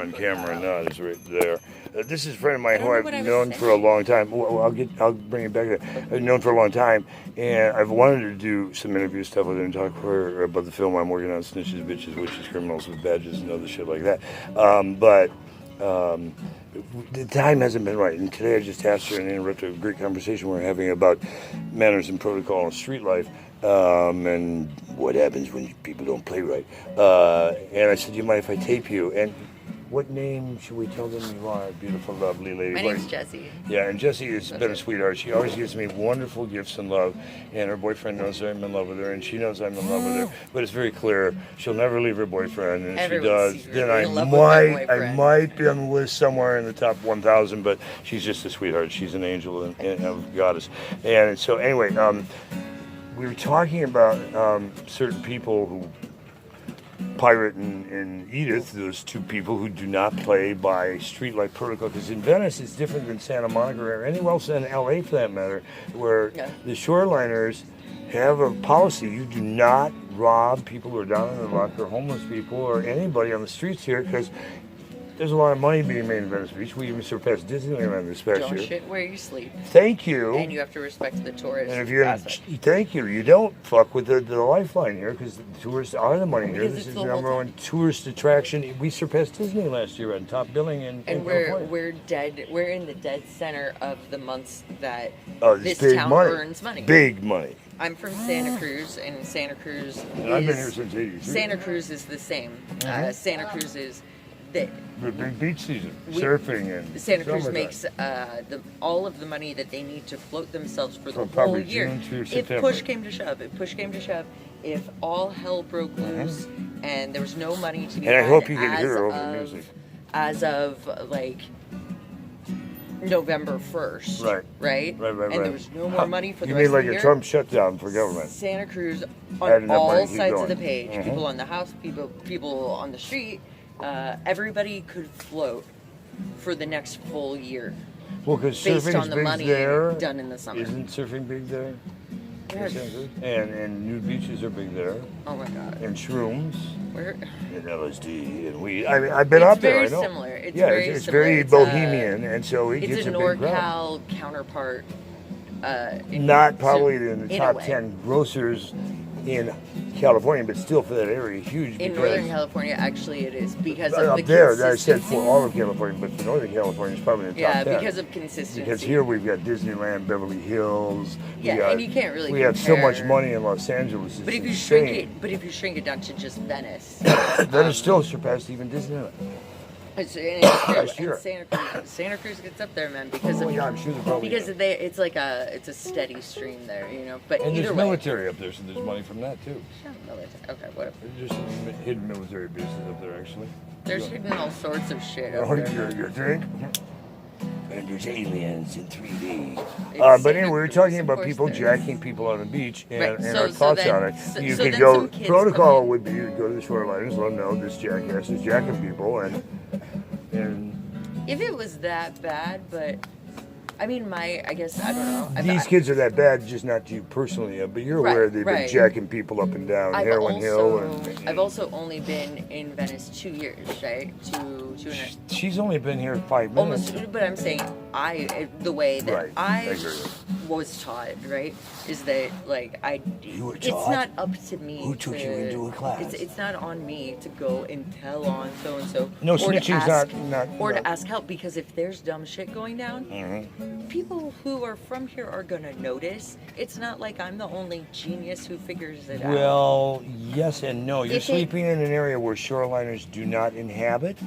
on camera not is right there. This is a friend of mine who I've known for a long time. Well, I'll bring it back to that. I've known for a long time, and I've wanted to do some interview stuff with her and talk to her about the film I'm working on, Snitches, Bitches, Witches, Criminals with Badges and other shit like that. But the time hasn't been right. And today I just asked her and interrupted a great conversation we're having about manners and protocol and street life. And what happens when people don't play right. And I said, do you mind if I tape you? And what name should we tell them you are, beautiful, lovely lady? My name's Jessie. Yeah, and Jessie has been a sweetheart. She always gives me wonderful gifts and love, and her boyfriend knows I'm in love with her, and she knows I'm in love with her. But it's very clear she'll never leave her boyfriend, and if she does, then I might be on the list somewhere in the top 1,000. But she's just a sweetheart. She's an angel and a goddess. And so anyway, we were talking about certain people who. Pirate and Edith, those two people who do not play by street life protocol, because in Venice it's different than Santa Monica or anywhere else in LA for that matter, where the shoreliners have a policy. You do not rob people who are down on their luck or homeless people or anybody on the streets here, because there's a lot of money being made in Venice Beach. We even surpassed Disneyland this past year. Don't shit where you sleep. Thank you. And you have to respect the tourists. And if you're thank you. You don't fuck with the lifeline here, because the tourists are the money here. This is the number one tourist attraction. We surpassed Disney last year on top billing and we're dead. We're in the dead center of the months that this town earns money. Big money. I'm from Santa Cruz, and Santa Cruz. I've been here since '83. Santa Cruz is the same. Santa Cruz is. The big beach season, surfing and Santa Cruz makes all of the money that they need to float themselves for the whole year. If push came to shove, if all hell broke loose and there was no money to be and I hope you can hear over the music. As of like November 1st, right? And there was no more money for the rest of the year. You mean like a Trump shutdown for government? Santa Cruz on all sides of the page, people on the house, people on the street. Everybody could float for the next full year. Well, because based surfing's on the big money there. Done in the summer. Isn't surfing big there? Yes. And nude beaches are big there. Oh my God. And shrooms. Where? And LSD and weed. I mean, I've been up there. I know. Similar. It's it's similar. very bohemian, and so it gets a big crowd. It's a NorCal counterpart. Not probably in the top 10 grocers in California, but still for that area, huge. In Northern California, actually, it is because of the there. I said for all of California, but for Northern California, it's probably in the top 10. Yeah, because of consistency. Because here we've got Disneyland, Beverly Hills. Yeah, and you can't really. We have so much money in Los Angeles. But if you shrink it down to just Venice, Venice still surpassed even Disneyland. Santa Cruz gets up there, man, because it's like it's a steady stream there, you know. But and either there's way, military up there, so there's money from that too. Okay, whatever. There's just hidden military bases up there, actually. There's hidden all sorts of shit up there. Your drink. And there's aliens in 3D. But anyway, we were talking about people jacking people on the beach and our thoughts on it. You could go, protocol would be to go to the shoreliners, let them know this jackass is jacking people, and if it was that bad, but I mean, I guess, I don't know. These kids are that bad, just not to you personally, but you're aware they've been jacking people up and down Heroin Hill. I've also only been in Venice 2 years, right? She's only been here 5 minutes. Almost, but I'm saying the way that I was taught, right, is that like you were taught? It's not up to me. Who took you into a class? It's not on me to go and tell on so and so. No, snitching's not. Or to ask help, because if there's dumb shit going down, people who are from here are gonna notice. It's not like I'm the only genius who figures it out. Well, yes and no. You're sleeping in an area where shoreliners do not inhabit.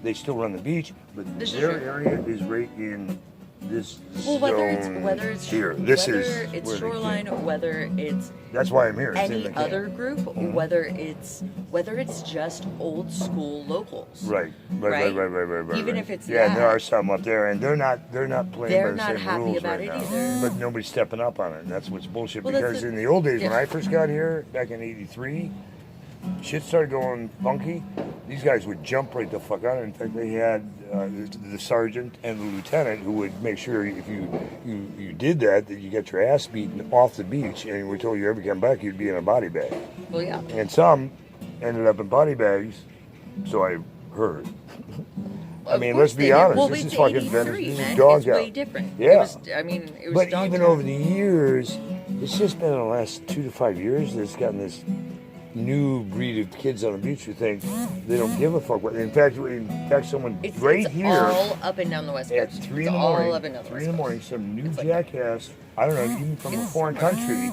They still run the beach, but their area is right in this zone whether it's here. It's shoreline, whether it's that's why I'm here. Any other group, whether it's just old school locals. Right. Even if it's there are some up there, and they're not playing they're by the same rules right now. Either. But nobody's stepping up on it, and that's what's bullshit. Because in the old days, when I first got here back in '83. Shit started going funky. These guys would jump right the fuck out. In fact, they had the sergeant and the lieutenant who would make sure if you did that you got your ass beaten off the beach, and we told you every come back you'd be in a body bag. Well, yeah. And some ended up in body bags, so I heard. I mean, let's be honest. Well, this it's is fucking 83, Venice. This man. is dog it's out. way different. Yeah. It was but dog even town. over the years, it's just been in the last 2 to 5 years that's gotten this new breed of kids on the beach who think they don't give a fuck. In fact, someone It's here all up and down the West at Coast. 3 It's in the all morning, up and down the 3 West in the Coast. morning, some new It's like- jackass, I don't know, even from a foreign country,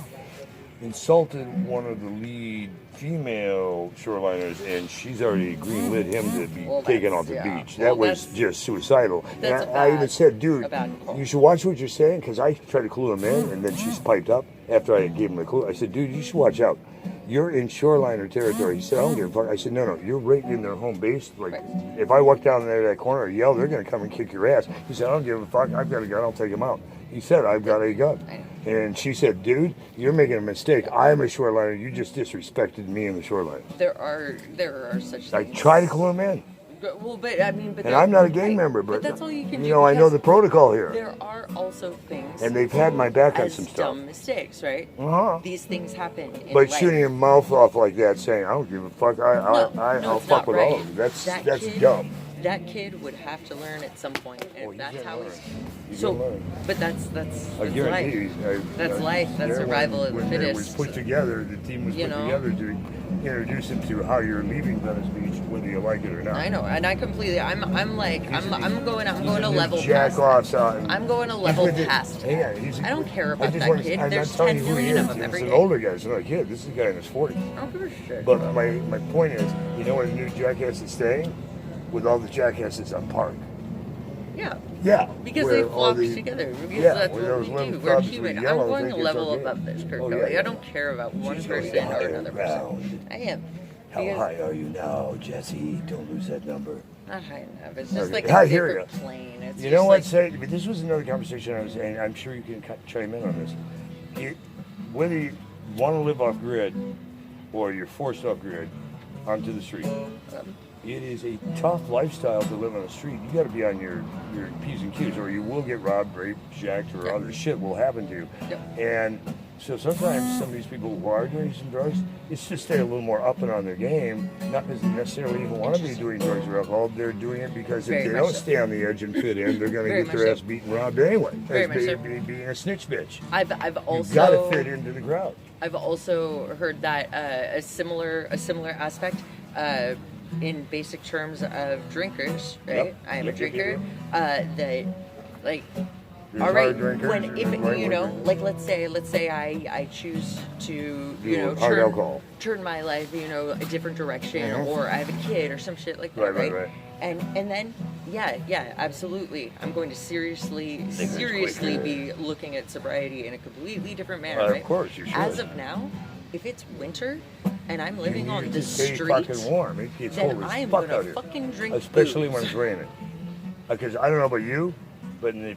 insulted one of the lead female shoreliners, and she's already greenlit him to be taken off the beach. That was just suicidal. And I even said, dude, you should watch what you're saying, because I tried to clue him in, and then she's piped up after I gave him the clue. I said, dude, you should watch out. You're in shoreliner territory. He said, I don't give a fuck. I said, no, you're right in their home base. Like, if I walk down there that corner and yell, they're going to come and kick your ass. He said, I don't give a fuck. I've got a gun. I'll take him out. He said, I've got a gun. And she said, dude, you're making a mistake. I'm a shoreliner. You just disrespected me in the shoreline. There are such things. I try to clue him in. Well, but I mean, and I'm not a gang member, but that's all you can do. You know, I know the protocol here. There are also things. And they've had my back on some stuff. Dumb mistakes, right? These things happen. But shooting your mouth off like that, saying I don't give a fuck, I'll fuck with all of you. That's dumb. That kid would have to learn at some point, and that's how he's so. learn. But that's I guarantee life. That's life. That's survival of the when fittest. it was put together, the team was put together to introduce him to how you're leaving Venice Beach, whether you like it or not. I know, and I completely. I'm going a level past. I'm going a level past. Yeah, I don't care about that kid. There's 10 million of them every day. He's an older guy. He's not a kid. This is a guy in his 40s. I don't give a shit. But my point is, you know where the new jackass is staying? With all the jackasses on Park. Yeah. Yeah. Because they flock together. Because that's what we do. We're human. I'm going a level above this, Kurt Kelly. I don't care about one person or another person. I am. How high are you now, Jessie? Don't lose that number. Not high enough. It's just like a different plane. It's you know what? But this was another conversation I was saying. I'm sure you can chime in on this. Whether you want to live off grid or you're forced off grid onto the street. It is a tough lifestyle to live on the street. You got to be on your P's and Q's, or you will get robbed, raped, jacked, or other shit will happen to you. And so sometimes some of these people who are doing some drugs, it's to stay a little more up and on their game, not because they necessarily even want to be doing drugs or alcohol. They're doing it because if they don't stay on the edge and fit in, they're going to get their ass beaten and robbed anyway. That's being a snitch bitch. I've also You've got to fit into the crowd. I've also heard that a similar aspect. In basic terms of drinkers, right? I am a drinker. That, like, all right, when if you know, like, let's say I choose to turn my life, a different direction, or I have a kid or some shit like that, right? And then yeah, absolutely, I'm going to seriously be looking at sobriety in a completely different manner, right? Of course, you should. As of now, if it's winter and I'm living on the street, fucking warm. It gets then cold as I'm fuck gonna out here. fucking drink Especially booze. when it's raining. Because I don't know about you, but in the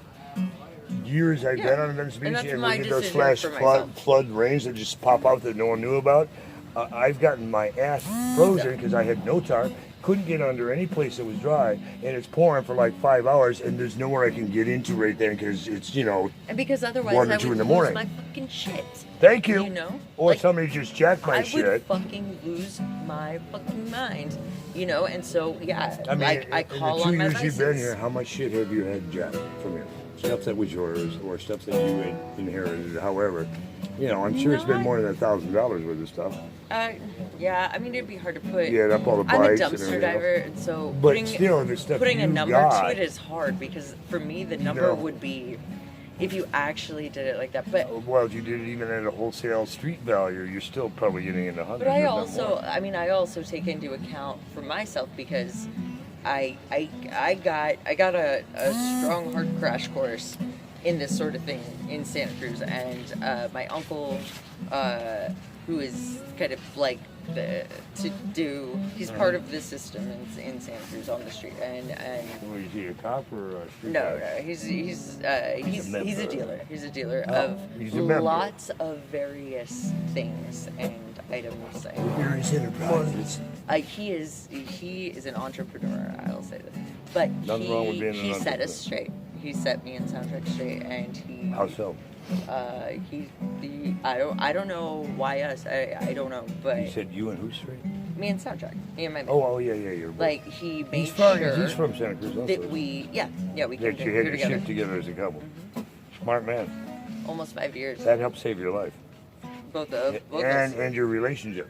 years I've been on Venice Beach and we get those flash flood rains that just pop out that no one knew about, I've gotten my ass frozen because I had no tarp, couldn't get under any place that was dry, and it's pouring for like 5 hours, and there's nowhere I can get into right then because it's, and because otherwise 1 or I 2 would in the morning. lose my fucking shit. Thank you. Or Like, somebody just jacked my shit. I would fucking lose my fucking mind, and so yeah, I mean, I call in on the 2 my years vices. you've been here, how much shit have you had jacked from you? Stuff that was yours, or stuff that you had inherited, however. I'm sure it's been more than $1,000 worth of stuff. Yeah, I mean, it'd be hard to put. Yeah, up all the I'm a bikes dumpster diver, and so but still, the stuff putting a you number got, to it is hard because for me, the number would be if you actually did it like that. But well, if you did it even at a wholesale street value, you're still probably getting in the hundreds. But I also take into account for myself because I got a strong hard crash course in this sort of thing in Santa Cruz, and my uncle, who is kind of like he's part of the system in Santa Cruz on the street, and well, is he a cop or a street no, guy? he's a dealer. He's a dealer of lots of various things and items. Various enterprises. He is an entrepreneur. I'll say that, but he set us straight. He set me and Soundtrack straight, and he. How so? I don't know why us. I don't know, but you said you and who straight? Me and Soundtrack. Me and my man. Oh, yeah, you're right. Like, he made He's from Santa Cruz also. that we came that you had here your together. shit together as a couple. Smart man. Almost 5 years. That helped save your life. Both and your relationship.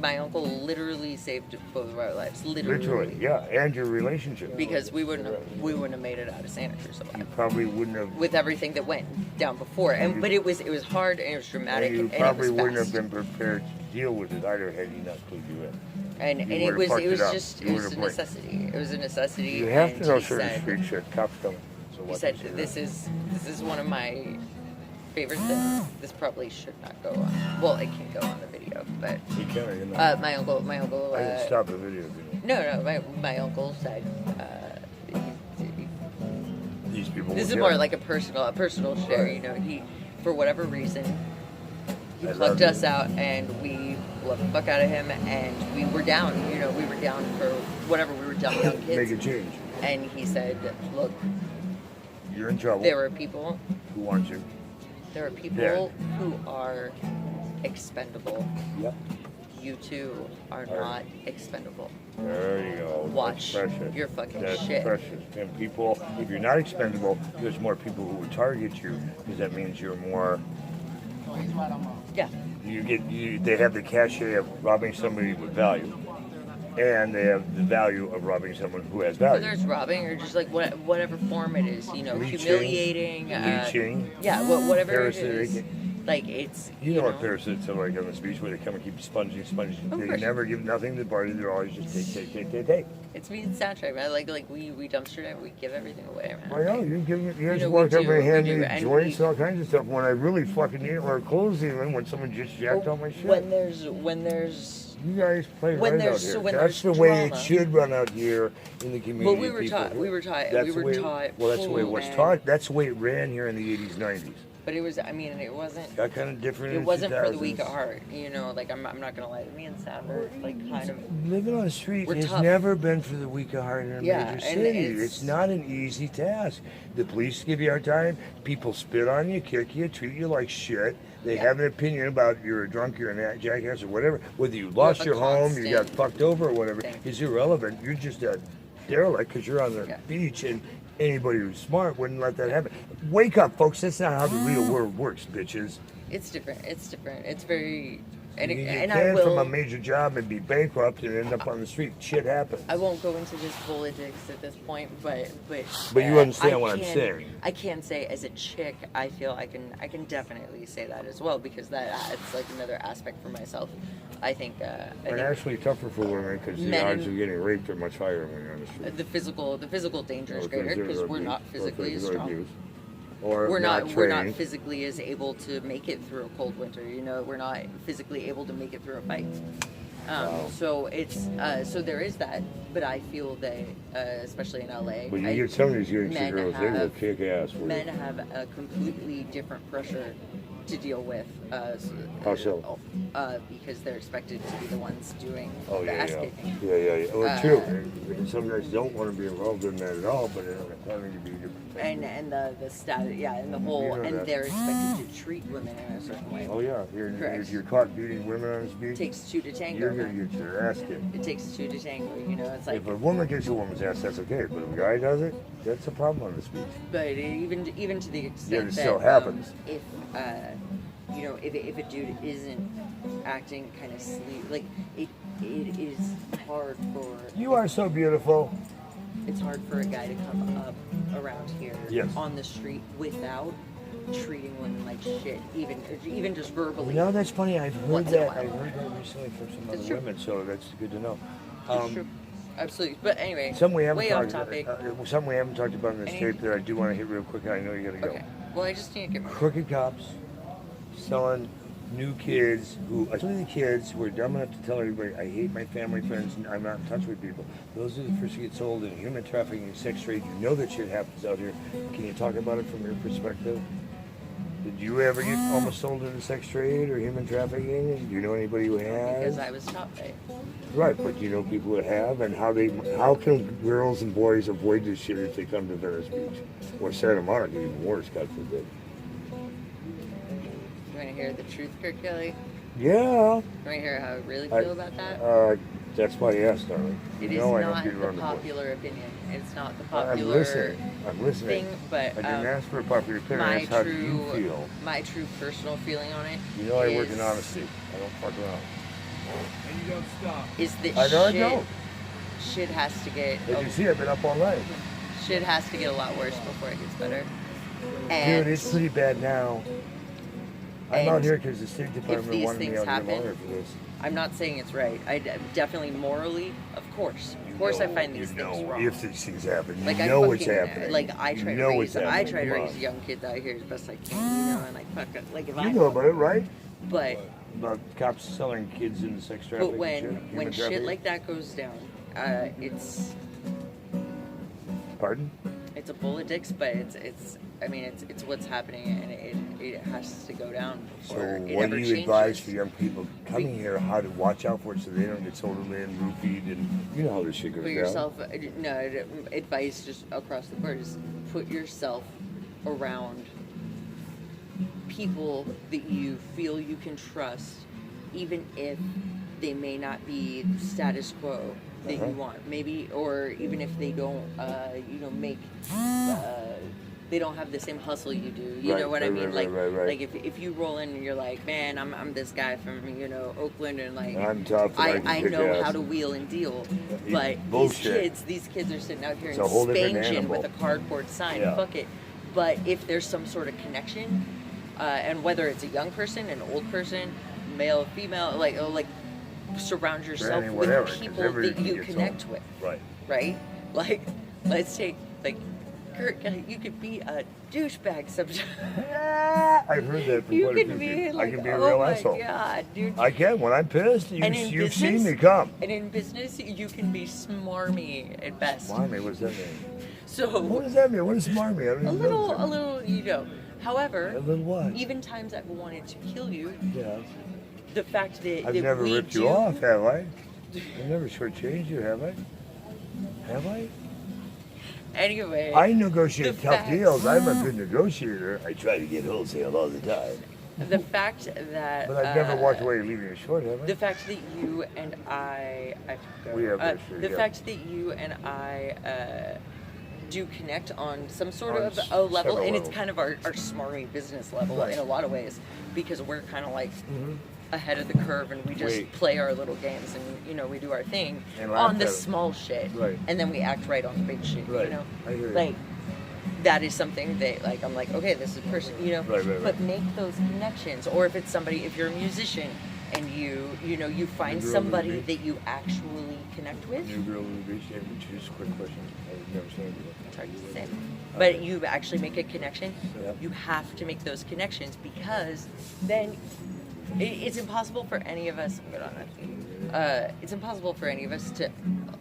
My uncle literally saved both of our lives. Literally. Yeah, and your relationship. Because we wouldn't have made it out of Santa Cruz alive. You probably wouldn't have. With everything that went down before, but it was hard and it was dramatic. And you and probably it was wouldn't fast. have been prepared to deal with it either had he not clued you in. And it was a necessity. It was a necessity. You have to know certain said, street shit. Cops coming. So he said, "This is one of my favorite things. This probably should not go on. Well, it can go on the video, but he can. You know. my uncle. I didn't stop the video. No. My uncle said. These people. This is more like a personal share. Right. You know, he, for whatever reason, he plucked us out, and we loved the fuck out of him, and we were down. You know, we were down for whatever. We were down young kids. Make a change. And he said, "Look, you're in trouble. There are people who want you. There are people who are expendable. Yep. You two are not expendable. There you go. Watch your fucking That's shit. Precious. And people, if you're not expendable, there's more people who would target you because that means you're more. Yeah. They have the cachet of robbing somebody with value, and they have the value of robbing someone who has value. Whether it's robbing or just like whatever form it is, you know, Leeching, humiliating, leeching, whatever it is. Like it's you know what parasites are like on the streets where they come and keep sponging. They never give nothing to the party. They're always just take. It's me and Soundtrack, man. Like we dumpster dive, we give everything away, man. I know you just walk up and hand me joints, all kinds of stuff. When I really fucking need it, or clothes even when someone just jacked all my shit. When there's you guys play when right there's, out here. When that's the way it should run out here in the community. Well, we were taught. Well, that's the way it was taught. That's the way it ran here in the 80s, 90s. But it was. I mean, it wasn't. Got kind of different. It wasn't for the weak at heart. You know, like I'm not gonna lie. Me and Sam are like kind of living on the street has tough. Never been for the weak at heart in a major city. It's not an easy task. The police give you a hard time. People spit on you, kick you, treat you like shit. They have an opinion about you're a drunk, you're a jackass, or whatever. Whether you lost your home, you got fucked over, or whatever, is irrelevant. You're just a derelict because you're on the beach, and anybody who's smart wouldn't let that happen. Wake up, folks. That's not how the real world works, bitches. It's different. It's very. And you can from a major job and be bankrupt and end up on the street. Shit happens. I won't go into this politics at this point, but you understand what I'm saying. I can say as a chick, I feel I can definitely say that as well because it's like another aspect for myself. I think. And actually tougher for women because the odds of getting raped are much higher when you're on the street. The physical danger is greater because we're not physically as strong. Or we're not physically as able to make it through a cold winter. You know, we're not physically able to make it through a fight. So it's so there is that, but I feel that especially in LA, but you get some of these young girls, they will kick ass. Men have a completely different pressure to deal with. How so? Because they're expected to be the ones doing the ass kicking. Yeah. Well, true. And some guys don't want to be involved in that at all, but they're having to be different. And the status, and the whole, and they're expected to treat women in a certain way. Oh yeah, if you're caught beating women on the street, it takes two to tango. You're gonna get your ass kicked. It takes two to tango. You know, it's like if a woman gets a woman's ass, that's okay, but if a guy does it, that's a problem on the street. But even to the extent it still happens. If if a dude isn't acting kind of like it is hard for. You are so beautiful. It's hard for a guy to come up around here on the street without treating women like shit, even just verbally. No, that's funny. I've heard that. I heard that recently from some other women, so that's good to know. It's true. Absolutely. But anyway, something we haven't talked about in this tape that I do want to hit real quick. I know you gotta go. Okay. Well, I just need to get crooked cops selling new kids especially the kids who are dumb enough to tell everybody, I hate my family, friends, and I'm not in touch with people. Those are the first to get sold in human trafficking and sex trade. You know that shit happens out here. Can you talk about it from your perspective? Did you ever get almost sold into sex trade or human trafficking? Do you know anybody who has? Because I was taught that. Right, but do you know people that have, and how can girls and boys avoid this shit if they come to Venice Beach? Or Santa Monica, even worse, God forbid. You want to hear the truth, Kurt Kelly? Yeah. Want to hear how I really feel about that? That's why I asked, darling. It is not the popular opinion. It's not the popular I'm listening. thing, but I didn't ask for a popular opinion. I asked how do you feel? My true personal feeling on it. You know I work in honesty. I don't fuck around. And you don't stop. Is that I know I don't. Shit has to get. As you see, I've been up all night. Shit has to get a lot worse before it gets better. And dude, it's pretty bad now. I'm out here because the State Department wanted me out here longer for this. I'm not saying it's right. I definitely morally, of course, I find these things wrong. If these things happen, like, you know what's happening. Like I try to raise young kids out here as best I can, and like if you know about it, right? But about cops selling kids into sex trafficking. But when shit like that goes down, it's. Pardon? It's a bowl of dicks, but it's what's happening, and it has to go down before So what do you advise for young people coming here how to watch out for it so they don't get sold in, roofied, and you know how this shit goes down? Advice just across the board is put yourself around people that you feel you can trust, even if they may not be status quo that you want, maybe, or even if they don't, make, they don't have the same hustle you do. You know what I mean? Like if you roll in and you're like, man, I'm this guy from Oakland, and like I'm tough. I know how to wheel and deal, but these kids are sitting out here in Spain with a cardboard sign. Fuck it. But if there's some sort of connection, and whether it's a young person, an old person, male, female, like. Surround yourself with people that you connect with. Right? Like, let's take, like, Kurt, you could be a douchebag sometimes. I've heard that from quite a few people. I can be a real asshole. Oh my God, dude. I can. When I'm pissed, you've seen me come. And in business, you can be smarmy at best. Smarmy? What does that mean? So. What does that mean? What is smarmy? I don't even know. A little, However. A little what? Even times I've wanted to kill you. Yeah. The fact that I've never ripped you off, have I? I've never shortchanged you, have I? Have I? Anyway. I negotiate tough deals. I'm a good negotiator. I try to get wholesale all the time. The fact that... But I've never walked away leaving you short, have I? The fact that you and I the fact that you and I do connect on some sort of a level, and it's kind of our smarmy business level in a lot of ways, because we're kind of like... ahead of the curve, and we just play our little games, and we do our thing on the small shit, and then we act right on the big shit. I hear like that is something that, like, I'm like, okay, this is a person, but make those connections. Or if it's somebody, if you're a musician and you find somebody that you actually connect with. New girl in the beach, just a quick question. I've never seen it. It's hard to say. But you actually make a connection. You have to make those connections, because then it's impossible for any of us. It's impossible for any of us to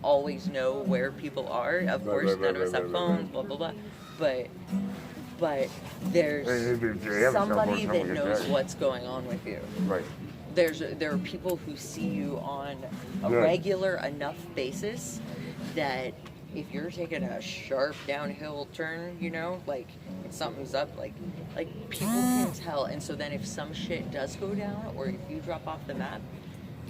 always know where people are. Of course, none of us have phones. Blah blah blah. But there's somebody that knows what's going on with you. Right. There are people who see you on a regular enough basis that if you're taking a sharp downhill turn, like something's up, like people can tell. And so then if some shit does go down, or if you drop off the map,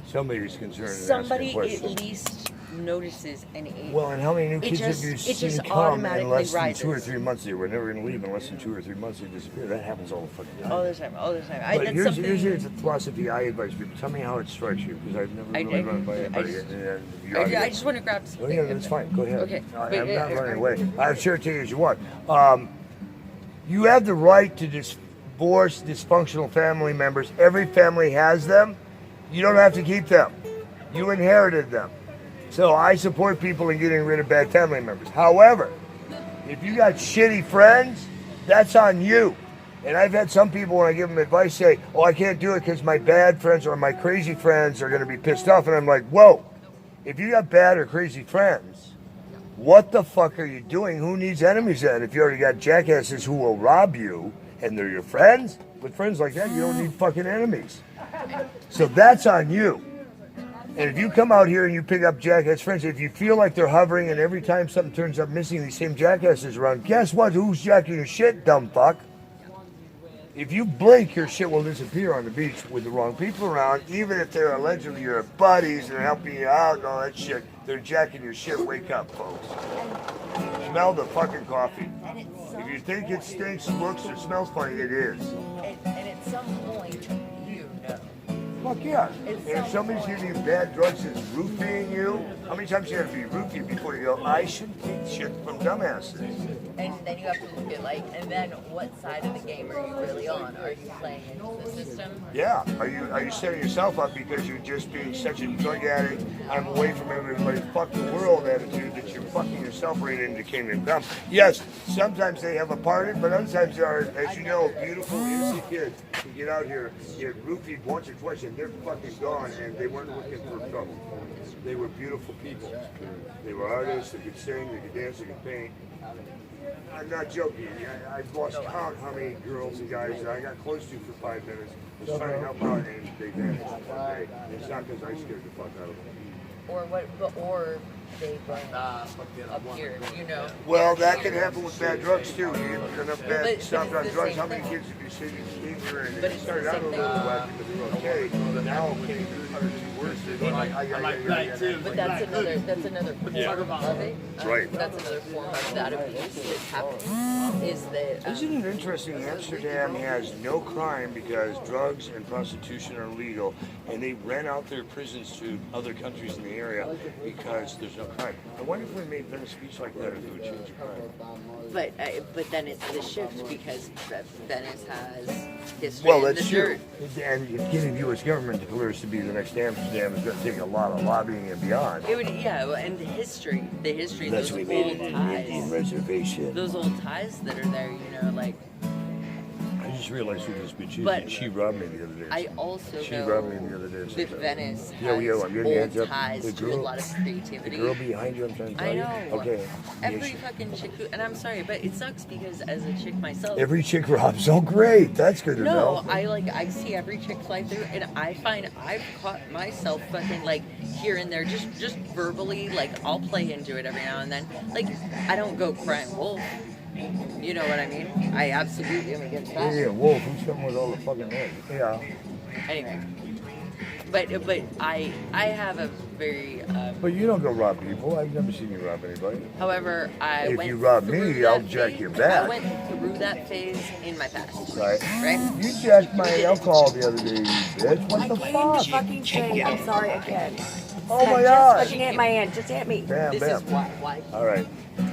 somebody's concerned. Somebody at least notices, and and how many new kids have you seen come in less than 2 or 3 months? They were never going to leave in less than 2 or 3 months. They disappear. That happens all the fucking time. All the time. But here's the philosophy I advise people. Tell me how it strikes you, because I've never really run by anybody. I just want to grab something. Oh yeah, that's fine. Go ahead. Okay. I'm not running away. I'll share it to you as you want. You have the right to divorce dysfunctional family members. Every family has them. You don't have to keep them. You inherited them. So I support people in getting rid of bad family members. However, if you got shitty friends, that's on you. And I've had some people, when I give them advice, say, oh, I can't do it because my bad friends or my crazy friends are going to be pissed off. And I'm like, whoa, if you got bad or crazy friends, what the fuck are you doing? Who needs enemies then? If you already got jackasses who will rob you and they're your friends, with friends like that, you don't need fucking enemies. So that's on you. And if you come out here and you pick up jackass friends, if you feel like they're hovering and every time something turns up missing, these same jackasses around, guess what? Who's jacking your shit, dumb fuck? If you blink, your shit will disappear on the beach with the wrong people around. Even if they're allegedly your buddies and helping you out and all that shit, they're jacking your shit. Wake up, folks. Smell the fucking coffee. If you think it stinks, looks, or smells funny, it is. And at some point, you know. Fuck yeah. And if somebody's giving you bad drugs and roofing you, how many times you have to be roofied before you go, I should take shit from dumbasses? And then you have to look at and then what side of the game are you really on? Are you playing into the system? Yeah. Are you setting yourself up because you're just being such a drug addict, I'm away from everybody, fuck the world attitude that you're fucking yourself right into kingdom come? Yes, sometimes they have a part in it, but other times there are, as you know, beautiful, innocent kids who get out here, get roofied once or twice, and they're fucking gone, and they weren't looking for trouble. They were beautiful people. They were artists, they could sing, they could dance, they could paint. I'm not joking. I've lost count how many girls and guys that I got close to for 5 minutes was trying to help out and they vanished one day. It's not because I scared the fuck out of them. Or they appeared, you know. Well, that can happen with bad drugs too. You get enough bad stuff on drugs. How many kids have you seen in here and they started out a little wacky, but they're okay. Now, okay, they're too worse. They're going, I like that too. But that's another form of it. Right. That's another form of that abuse that's happening. Is that Isn't it interesting? Amsterdam has no crime because drugs and prostitution are legal, and they rent out their prisons to other countries in the area because there's no crime. I wonder if we made Venice Beach like that, if it would change crime. But then it's the shift because Venice has history. Well, in that's the true. dirt. And getting the U.S. government declares to be the next Amsterdam is going to take a lot of lobbying and beyond. It would, and the history, That's those we made old it in ties, the Indian reservation. those old ties that are there, I just realized who this bitch is. But and she robbed me the other day. I also She know robbed me the other day. that Venice has I'm getting the hands old up. ties The to a lot of The creativity. girl behind you, I'm trying to tell I you. know. Okay. Every fucking chick who, and I'm sorry, but it sucks because as a chick myself. Every chick robs. Oh, great. That's good to know. No, I see every chick fly through, and I find I've caught myself fucking here and there, just verbally, I'll play into it every now and then. I don't go crying wolf. You know what I mean? I absolutely am against that. Yeah, Wolf. Who's coming with all the fucking head? Yeah. Anyway, but I have a very. But you don't go rob people. I've never seen you rob anybody. However, If you rob me, I'll jack your back. I went through that phase in my past. Right. Right? You jacked my alcohol the other day, you bitch. What the I came fuck? to fucking say I'm sorry again. Oh my Just gosh. fucking hit my hand. Just hit me. Bam, This bam. is why. All right.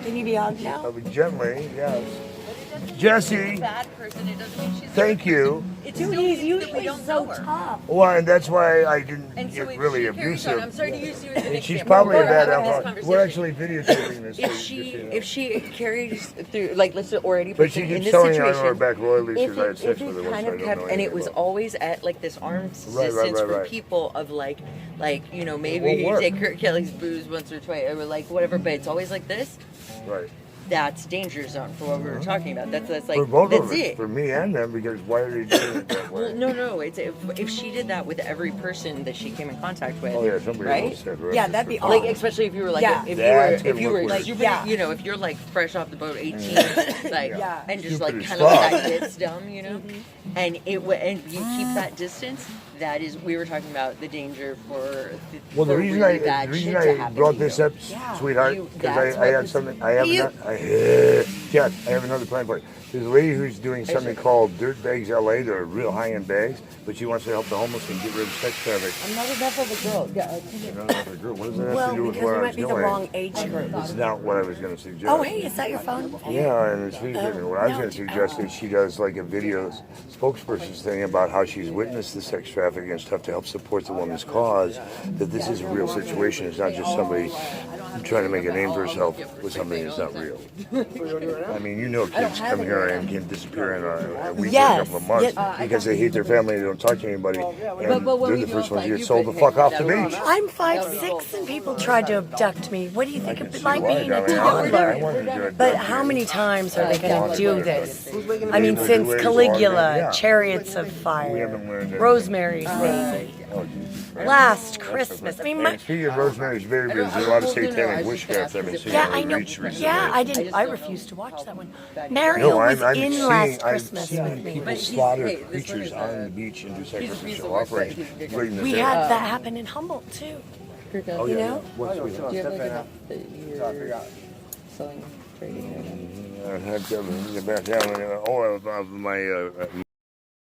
Can you be on now? Gently, yes. But it doesn't mean Jessie. she's a bad person. It doesn't mean she's. Thank you. It's Dude, still he's means that we usually don't so know her. tough. Well, and that's why I didn't And so get if really she carries on, I'm abusive. sorry to use you as an And she's example. probably a We're bad having this alcoholic. We're conversation. actually videotaping this. If thing, she just so you know. if she carries through let's say or any But she person in keeps this telling you I situation, owe her back royalties if because I had it, sex if with her it once. kind I of don't kept know and it anything was about. always at this arm's Right, distance for right. people of maybe It won't take Kurt Kelly's booze once or twice or whatever, but it's always like this. Right. That's danger zone for what we were talking about. That's For both that's of us. it. For me and them, because why are they doing it that way? Well, no. It's if she did that with every person that she came in contact with. Oh yeah, somebody right? else said, right? Yeah, that'd be Like awesome. especially if you were Yeah. if That's you were gonna look super, weird. Yeah. if you're fresh off the boat, 18, Yeah. and just Stupid as kind of fuck. it's dumb, and and you keep that distance. That is, we were talking about the danger for. Well, the for reason really I bad the reason shit to I happen brought to this you. up, Yeah. sweetheart, You- because that's I what had this- something. I have Jeff, I have another plan for you. There's a lady who's doing something called Dirt Bags LA. They're real high-end bags, but she wants to help the homeless and get rid of sex trafficking. I'm not enough of a girl. You're not enough of a girl. What does that have Well, to do with because where we I might was be the going? wrong age group. It's not what I was going to suggest. Oh, hey, is that your phone? Yeah, and it's what I was no, going to suggest is she does like a video spokesperson's thing about how she's witnessed the sex trafficking and stuff to help support the woman's cause. That this is a real situation. It's not just somebody trying to make a name for herself with something that's not real. I mean, kids come here and can disappear in a week or a couple of months because they hate their family, they don't talk to anybody, and they're the first ones to get sold the fuck off the beach. I'm 5'6" and people tried to abduct me. What do you think of like why, being a darling. I wanted toddler? to But how many times are they going to do this? I mean, since Yeah. Caligula, Chariots of We Fire, haven't learned anything. Rosemary's Baby. Oh, geez. last Christmas. I mean, And speaking of Rosemary's Baby, there's a lot of satanic witchcraft I've been seeing yeah, on I the know. reach recently. Yeah, I didn't. I refused to watch that one. Mario was in last Christmas I've with seen me. people slaughter creatures on the beach and do sacrificial offerings. We had that happen in Humboldt too. Oh, You yeah. know? What's Do you have like enough that you're selling, trading? I had to get back down on the oil of my